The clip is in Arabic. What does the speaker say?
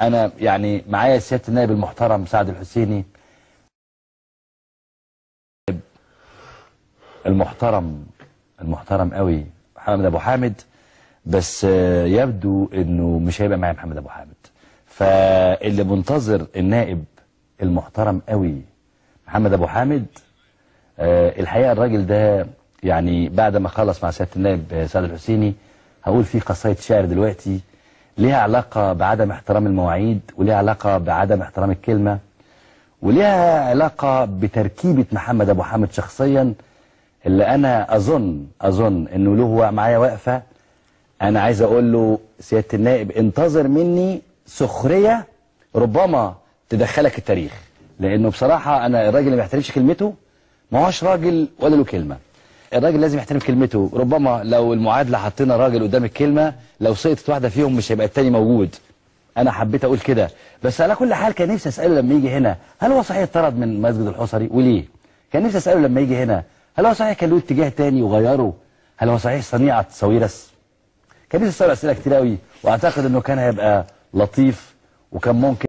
انا يعني معايا سياده النائب المحترم سعد الحسيني، المحترم قوي محمد ابو حامد، بس يبدو انه مش هيبقى معايا محمد ابو حامد. فاللي منتظر النائب المحترم قوي محمد ابو حامد، الحقيقه الراجل ده يعني بعد ما خلص مع سياده النائب سعد الحسيني هقول فيه قصايد شعر دلوقتي ليها علاقه بعدم احترام المواعيد، وليها علاقه بعدم احترام الكلمه، وليها علاقه بتركيبه محمد ابو حامد شخصيا، اللي انا اظن انه له معايا وقفه. انا عايز اقول له سياده النائب انتظر مني سخريه ربما تدخلك التاريخ، لانه بصراحه انا الراجل اللي ما بيحترمش كلمته ما هوش راجل ولا له كلمه. الراجل لازم يحترم كلمته، ربما لو المعادله حطينا راجل قدام الكلمه لو سقطت واحده فيهم مش هيبقى التاني موجود. انا حبيت اقول كده، بس على كل حال كان نفسي اساله لما يجي هنا هل هو صحيح اتطرد من مسجد الحصري وليه؟ كان نفسي اساله لما يجي هنا هل هو صحيح كان له اتجاه تاني وغيره؟ هل هو صحيح صنيعه ساويرس؟ كان نفسي اساله اسئله كتير قوي، واعتقد انه كان هيبقى لطيف وكان ممكن